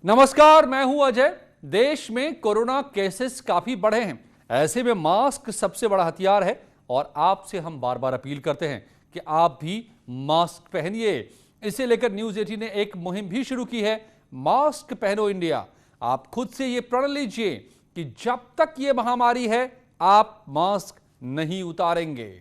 नमस्कार, मैं हूं अजय। देश में कोरोना केसेस काफी बढ़े हैं। ऐसे में मास्क सबसे बड़ा हथियार है और आपसे हम बार बार अपील करते हैं कि आप भी मास्क पहनिए। इसे लेकर न्यूज़ 18 ने एक मुहिम भी शुरू की है, मास्क पहनो इंडिया। आप खुद से ये प्रण लीजिए कि जब तक ये महामारी है आप मास्क नहीं उतारेंगे।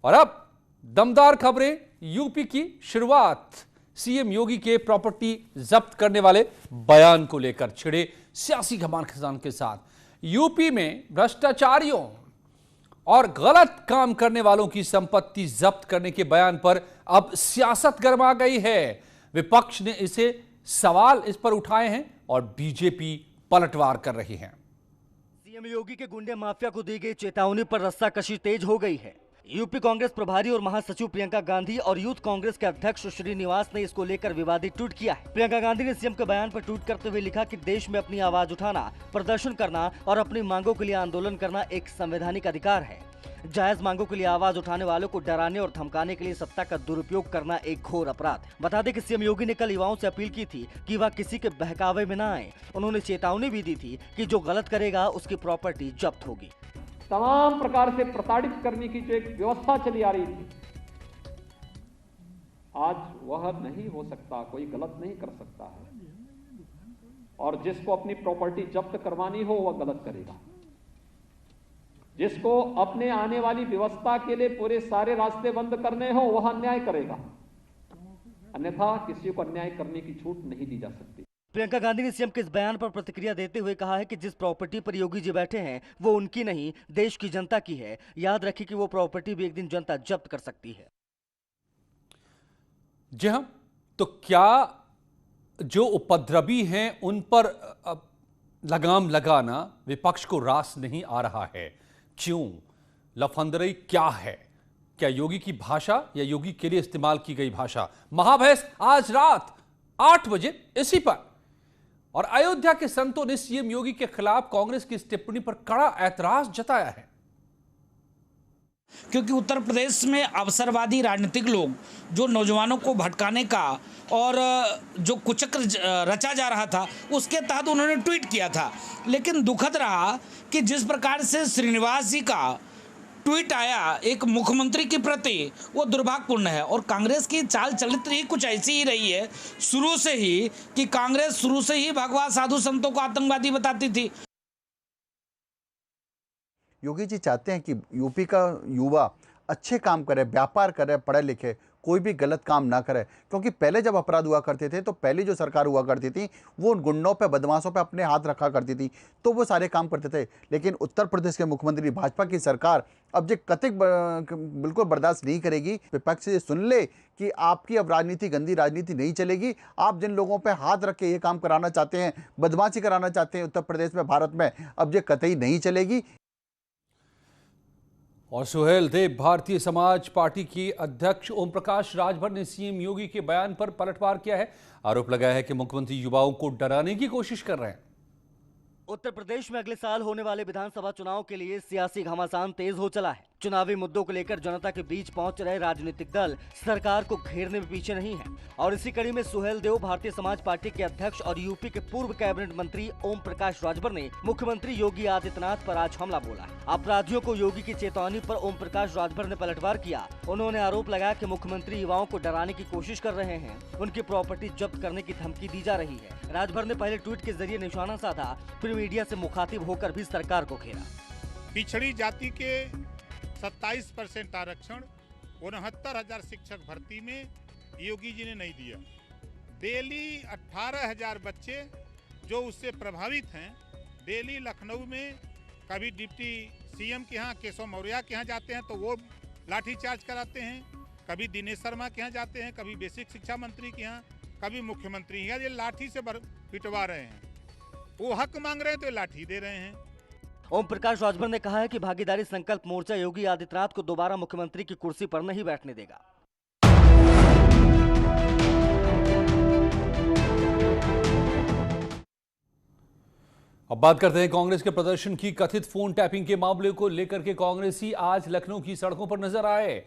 और अब दमदार खबरें, यूपी की शुरुआत। सीएम योगी के प्रॉपर्टी जब्त करने वाले बयान को लेकर छिड़े सियासी घमासान के साथ यूपी में भ्रष्टाचारियों और गलत काम करने वालों की संपत्ति जब्त करने के बयान पर अब सियासत गरमा गई है। विपक्ष ने इसे सवाल इस पर उठाए हैं और बीजेपी पलटवार कर रही है। सीएम योगी के गुंडे माफिया को दी गई चेतावनी पर रस्साकशी तेज हो गई है। यूपी कांग्रेस प्रभारी और महासचिव प्रियंका गांधी और यूथ कांग्रेस के अध्यक्ष श्रीनिवास ने इसको लेकर विवादित ट्वीट किया है। प्रियंका गांधी ने सीएम के बयान पर ट्वीट करते हुए लिखा कि देश में अपनी आवाज उठाना, प्रदर्शन करना और अपनी मांगों के लिए आंदोलन करना एक संवैधानिक अधिकार है। जायज मांगों के लिए आवाज उठाने वालों को डराने और धमकाने के लिए सत्ता का दुरुपयोग करना एक घोर अपराध है। बता दें कि सीएम योगी ने कल युवाओं से अपील की थी कि वह किसी के बहकावे में न आए। उन्होंने चेतावनी भी दी थी कि जो गलत करेगा उसकी प्रॉपर्टी जब्त होगी। तमाम प्रकार से प्रताड़ित करने की जो एक व्यवस्था चली आ रही थी, आज वह नहीं हो सकता, कोई गलत नहीं कर सकता है। और जिसको अपनी प्रॉपर्टी जब्त करवानी हो वह गलत करेगा। जिसको अपने आने वाली व्यवस्था के लिए पूरे सारे रास्ते बंद करने हो वह अन्याय करेगा, अन्यथा किसी को अन्याय करने की छूट नहीं दी जा सकती। प्रियंका गांधी ने सीएम के इस बयान पर प्रतिक्रिया देते हुए कहा है कि जिस प्रॉपर्टी पर योगी जी बैठे हैं वो उनकी नहीं, देश की जनता की है। याद रखिए कि वो प्रॉपर्टी भी एक दिन जनता जब्त कर सकती है। जी हां, तो क्या जो उपद्रवी हैं उन पर लगाम लगाना विपक्ष को रास नहीं आ रहा है? क्यों? लफंदरई क्या है? क्या योगी की भाषा या योगी के लिए इस्तेमाल की गई भाषा? महाबहस आज रात 8 बजे इसी पर। और अयोध्या के संतों ने सीएम योगी के खिलाफ कांग्रेस की इस टिप्पणी पर कड़ा ऐतराज जताया है। क्योंकि उत्तर प्रदेश में अवसरवादी राजनीतिक लोग जो नौजवानों को भटकाने का और जो कुचक्र रचा जा रहा था उसके तहत उन्होंने ट्वीट किया था। लेकिन दुखद रहा कि जिस प्रकार से श्रीनिवास जी का ट्वीट आया एक मुख्यमंत्री के प्रति, वो दुर्भाग्यपूर्ण है। और कांग्रेस की चाल चरित्र ही कुछ ऐसी ही रही है शुरू से ही, कि कांग्रेस शुरू से ही भगवा साधु संतों को आतंकवादी बताती थी। योगी जी चाहते हैं कि यूपी का युवा अच्छे काम करे, व्यापार करे, पढ़े लिखे, कोई भी गलत काम ना करे। क्योंकि पहले जब अपराध हुआ करते थे तो पहली जो सरकार हुआ करती थी वो उन गुंडों पे, बदमाशों पे अपने हाथ रखा करती थी, तो वो सारे काम करते थे। लेकिन उत्तर प्रदेश के मुख्यमंत्री, भाजपा की सरकार अब ये कतई बिल्कुल बर्दाश्त नहीं करेगी। विपक्ष से सुन ले कि आपकी अब राजनीति, गंदी राजनीति नहीं चलेगी। आप जिन लोगों पे हाथ रख के ये काम कराना चाहते हैं, बदमाशी कराना चाहते हैं उत्तर प्रदेश में, भारत में, अब ये कतई नहीं चलेगी। और सुहेल देव, भारतीय समाज पार्टी की अध्यक्ष ओम प्रकाश राजभर ने सीएम योगी के बयान पर पलटवार किया है। आरोप लगाया है कि मुख्यमंत्री युवाओं को डराने की कोशिश कर रहे हैं। उत्तर प्रदेश में अगले साल होने वाले विधानसभा चुनाव के लिए सियासी घमासान तेज हो चला है। चुनावी मुद्दों को लेकर जनता के बीच पहुंच रहे राजनीतिक दल सरकार को घेरने में पीछे नहीं है। और इसी कड़ी में सुहेल देव, भारतीय समाज पार्टी के अध्यक्ष और यूपी के पूर्व कैबिनेट मंत्री ओम प्रकाश राजभर ने मुख्यमंत्री योगी आदित्यनाथ पर आज हमला बोला। अपराधियों को योगी की चेतावनी पर ओम प्रकाश राजभर ने पलटवार किया। उन्होंने आरोप लगाया कि मुख्यमंत्री युवाओं को डराने की कोशिश कर रहे हैं, उनकी प्रॉपर्टी जब्त करने की धमकी दी जा रही है। राजभर ने पहले ट्वीट के जरिए निशाना साधा, फिर मीडिया से मुखातिब होकर भी सरकार को घेरा। पिछड़ी जाति के 27% आरक्षण 69,000 शिक्षक भर्ती में योगी जी ने नहीं दिया। डेली 18,000 बच्चे जो उससे प्रभावित हैं, डेली लखनऊ में कभी डिप्टी सीएम के यहाँ केशव मौर्य के यहाँ जाते हैं तो वो लाठीचार्ज कराते हैं, कभी दिनेश शर्मा के यहाँ जाते हैं, कभी बेसिक शिक्षा मंत्री के यहाँ, कभी मुख्यमंत्री यहाँ, ये लाठी से पिटवा रहे हैं। वो हक मांग रहे हैं तो लाठी दे रहे हैं। ओम प्रकाश राजभर ने कहा है कि भागीदारी संकल्प मोर्चा योगी आदित्यनाथ को दोबारा मुख्यमंत्री की कुर्सी पर नहीं बैठने देगा। अब बात करते हैं कांग्रेस के प्रदर्शन की। कथित फोन टैपिंग के मामले को लेकर के कांग्रेसी आज लखनऊ की सड़कों पर नजर आए।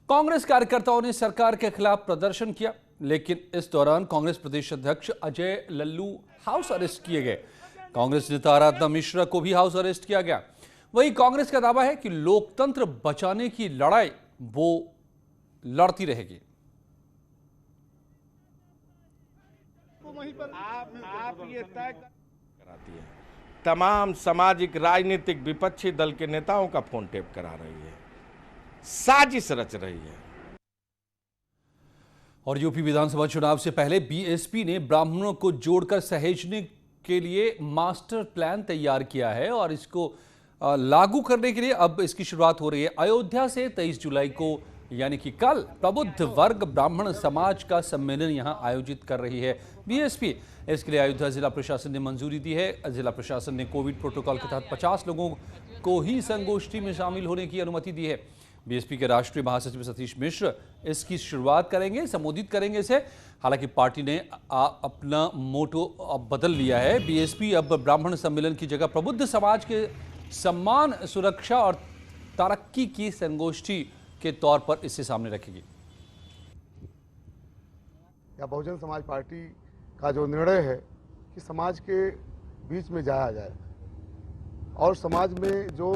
कांग्रेस कार्यकर्ताओं ने सरकार के खिलाफ प्रदर्शन किया, लेकिन इस दौरान कांग्रेस प्रदेश अध्यक्ष अजय लल्लू हाउस अरेस्ट किए गए। कांग्रेस नेता आराधना मिश्रा को भी हाउस अरेस्ट किया गया। वहीं कांग्रेस का दावा है कि लोकतंत्र बचाने की लड़ाई वो लड़ती रहेगी। आप ये तय कराती है, तमाम सामाजिक राजनीतिक विपक्षी दल के नेताओं का फोन टेप करा रही है, साजिश रच रही है। और यूपी विधानसभा चुनाव से पहले बीएसपी ने ब्राह्मणों को जोड़कर सहेजने के लिए मास्टर प्लान तैयार किया है और इसको लागू करने के लिए अब इसकी शुरुआत हो रही है। अयोध्या से 23 जुलाई को यानी कि कल प्रबुद्ध वर्ग ब्राह्मण समाज का सम्मेलन यहां आयोजित कर रही है बीएसपी। इसके लिए अयोध्या जिला प्रशासन ने मंजूरी दी है। जिला प्रशासन ने कोविड प्रोटोकॉल के तहत 50 लोगों को ही संगोष्ठी में शामिल होने की अनुमति दी है। बीएसपी के राष्ट्रीय महासचिव सतीश मिश्र इसकी शुरुआत करेंगे, संबोधित करेंगे इसे। हालांकि पार्टी ने अपना मोटो अब बदल लिया है। बीएसपी अब ब्राह्मण सम्मेलन की जगह प्रबुद्ध समाज के सम्मान, सुरक्षा और तरक्की की संगोष्ठी के तौर पर इसे सामने रखेगी। या बहुजन समाज पार्टी का जो निर्णय है कि समाज के बीच में जाया जाए और समाज में जो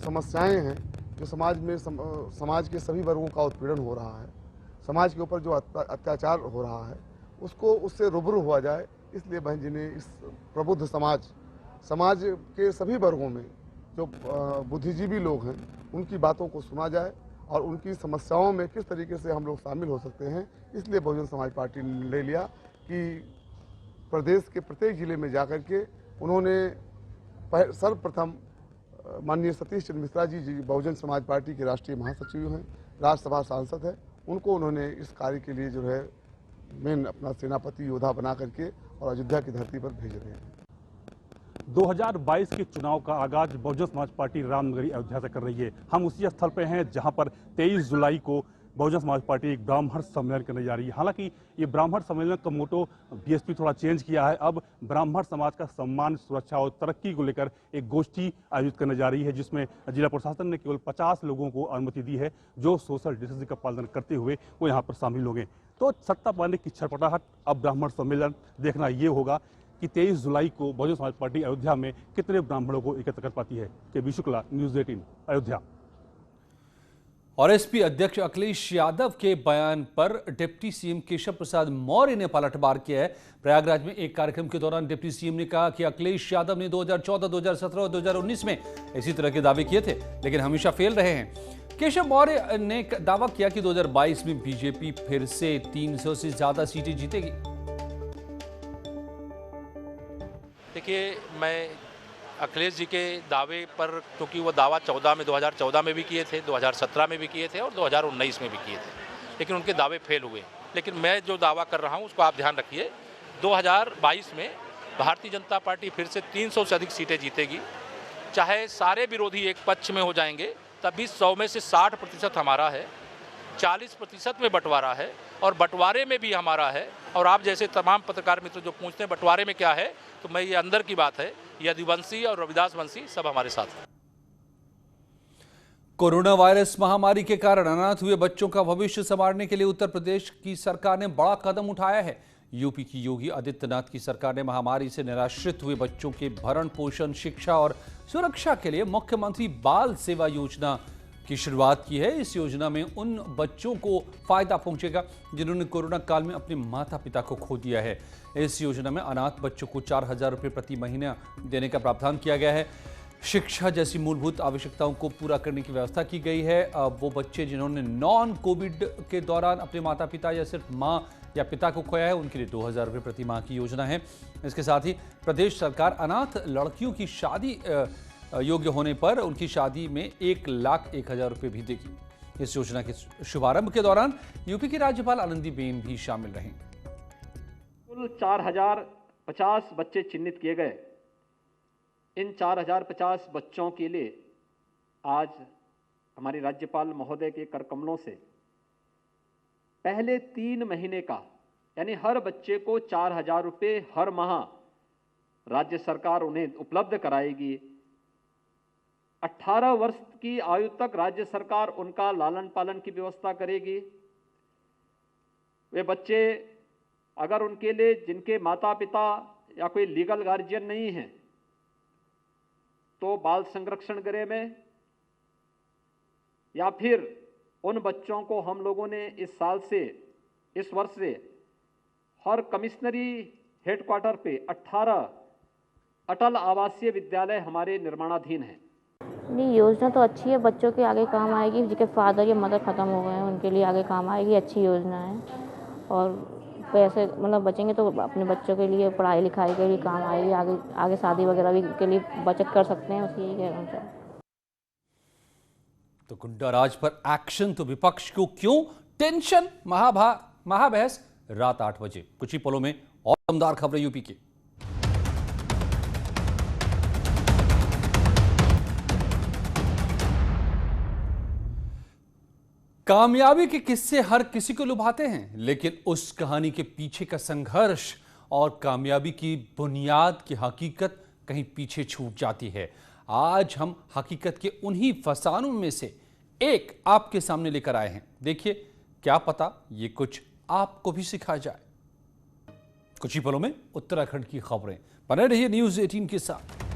समस्याएं हैं, जो समाज में समाज के सभी वर्गों का उत्पीड़न हो रहा है, समाज के ऊपर जो अत्याचार हो रहा है, उससे रूबरू हुआ जाए। इसलिए बहन जी ने इस प्रबुद्ध समाज के सभी वर्गों में जो बुद्धिजीवी लोग हैं उनकी बातों को सुना जाए और उनकी समस्याओं में किस तरीके से हम लोग शामिल हो सकते हैं। इसलिए बहुजन समाज पार्टी ने ले लिया कि प्रदेश के प्रत्येक जिले में जाकर के उन्होंने सर्वप्रथम माननीय सतीश चंद्र मिश्रा जी बहुजन समाज पार्टी के राष्ट्रीय महासचिव हैं, राज्यसभा सांसद हैं, उनको उन्होंने इस कार्य के लिए जो है मेन अपना सेनापति योद्धा बना करके और अयोध्या की धरती पर भेज रहे हैं। 2022 के चुनाव का आगाज बहुजन समाज पार्टी रामनगरी अयोध्या से कर रही है। हम उसी स्थल पे हैं जहां पर 23 जुलाई को बहुजन समाज पार्टी एक ब्राह्मण सम्मेलन करने जा रही है। हालांकि ये ब्राह्मण सम्मेलन का मोटो बीएसपी थोड़ा चेंज किया है। अब ब्राह्मण समाज का सम्मान, सुरक्षा और तरक्की को लेकर एक गोष्ठी आयोजित करने जा रही है, जिसमें जिला प्रशासन ने केवल 50 लोगों को अनुमति दी है जो सोशल डिस्टेंसिंग का पालन करते हुए वो यहाँ पर शामिल होंगे। तो सत्ता पाने की छटपटाहट अब ब्राह्मण सम्मेलन देखना ये होगा कि 23 जुलाई को बहुजन समाज पार्टी अयोध्या में कितने ब्राह्मणों को एकत्र कर पाती है। के बी शुक्ला, न्यूज़ 18 अयोध्या। और एसपी अध्यक्ष अखिलेश यादव के बयान पर डिप्टी सीएम केशव प्रसाद मौर्य ने पलटवार किया है। प्रयागराज में एक कार्यक्रम के दौरान डिप्टी सीएम ने कहा कि अखिलेश यादव ने 2014, 2017 और 2019 में इसी तरह के दावे किए थे, लेकिन हमेशा फेल रहे हैं। केशव मौर्य ने दावा किया कि 2022 में बीजेपी फिर से 300 से ज्यादा सीटें जीतेगी। देखिए, मैं अखिलेश जी के दावे पर, क्योंकि वो दावा 2014 में भी किए थे, 2017 में भी किए थे और 2019 में भी किए थे, लेकिन उनके दावे फेल हुए। लेकिन मैं जो दावा कर रहा हूँ उसको आप ध्यान रखिए, 2022 में भारतीय जनता पार्टी फिर से 300 से अधिक सीटें जीतेगी। चाहे सारे विरोधी एक पक्ष में हो जाएंगे तब भी 100 में से 60% हमारा है, 40% में बंटवारा है और बंटवारे में भी हमारा है। और आप जैसे तमाम पत्रकार मित्र जो पूछते हैं बंटवारे में क्या है, तो मैं ये अंदर की बात है, यदुवंशी और रविदास वंशी सब हमारे साथ हैं। कोरोना वायरस महामारी के कारण अनाथ हुए बच्चों का भविष्य संवारने के लिए उत्तर प्रदेश की सरकार ने बड़ा कदम उठाया है। यूपी की योगी आदित्यनाथ की सरकार ने महामारी से निराश्रित हुए बच्चों के भरण पोषण, शिक्षा और सुरक्षा के लिए मुख्यमंत्री बाल सेवा योजना की शुरुआत की है। इस योजना में उन बच्चों को फायदा पहुंचेगा जिन्होंने कोरोना काल में अपने माता पिता को खो दिया है। इस योजना में अनाथ बच्चों को 4,000 रुपये प्रति महीना देने का प्रावधान किया गया है। शिक्षा जैसी मूलभूत आवश्यकताओं को पूरा करने की व्यवस्था की गई है। वो बच्चे जिन्होंने नॉन कोविड के दौरान अपने माता पिता या सिर्फ माँ या पिता को खोया है, उनके लिए 2,000 रुपये प्रति माह की योजना है। इसके साथ ही प्रदेश सरकार अनाथ लड़कियों की शादी योग्य होने पर उनकी शादी में 1,01,000 रुपये भी देगी। इस योजना के शुभारंभ के दौरान यूपी की राज्यपाल आनंदीबेन भी शामिल रहीं। कुल 4,050 बच्चे चिन्हित किए गए। इन 4,050 बच्चों के लिए आज हमारी राज्यपाल महोदय के कर कमलों से पहले 3 महीने का, यानी हर बच्चे को 4,000 रुपये हर माह राज्य सरकार उन्हें उपलब्ध कराएगी। 18 वर्ष की आयु तक राज्य सरकार उनका लालन पालन की व्यवस्था करेगी। वे बच्चे अगर उनके लिए जिनके माता पिता या कोई लीगल गार्जियन नहीं है तो बाल संरक्षण गृह में, या फिर उन बच्चों को हम लोगों ने इस वर्ष से हर कमिश्नरी हेडक्वार्टर पे 18 अटल आवासीय विद्यालय हमारे निर्माणाधीन हैं। नहीं, योजना तो अच्छी है, बच्चों के आगे काम आएगी। जिनके फादर या मदर ख़त्म हो गए हैं उनके लिए आगे काम आएगी। अच्छी योजना है और पैसे मतलब बचेंगे तो अपने बच्चों के लिए पढ़ाई लिखाई के लिए काम आएगी। आगे शादी वगैरह भी के लिए बचत कर सकते हैं। उसी कह रहा हूँ। तो गुंडा राज पर एक्शन तो विपक्ष को क्यों टेंशन? महाबहस रात 8 बजे। कुछ ही पलों में और दमदार खबरें यूपी की। कामयाबी के किस्से हर किसी को लुभाते हैं, लेकिन उस कहानी के पीछे का संघर्ष और कामयाबी की बुनियाद की हकीकत कहीं पीछे छूट जाती है। आज हम हकीकत के उन्हीं फसानों में से एक आपके सामने लेकर आए हैं। देखिए, क्या पता ये कुछ आपको भी सिखा जाए। कुछ ही पलों में उत्तराखंड की खबरें। बने रहिए न्यूज़ 18 के साथ।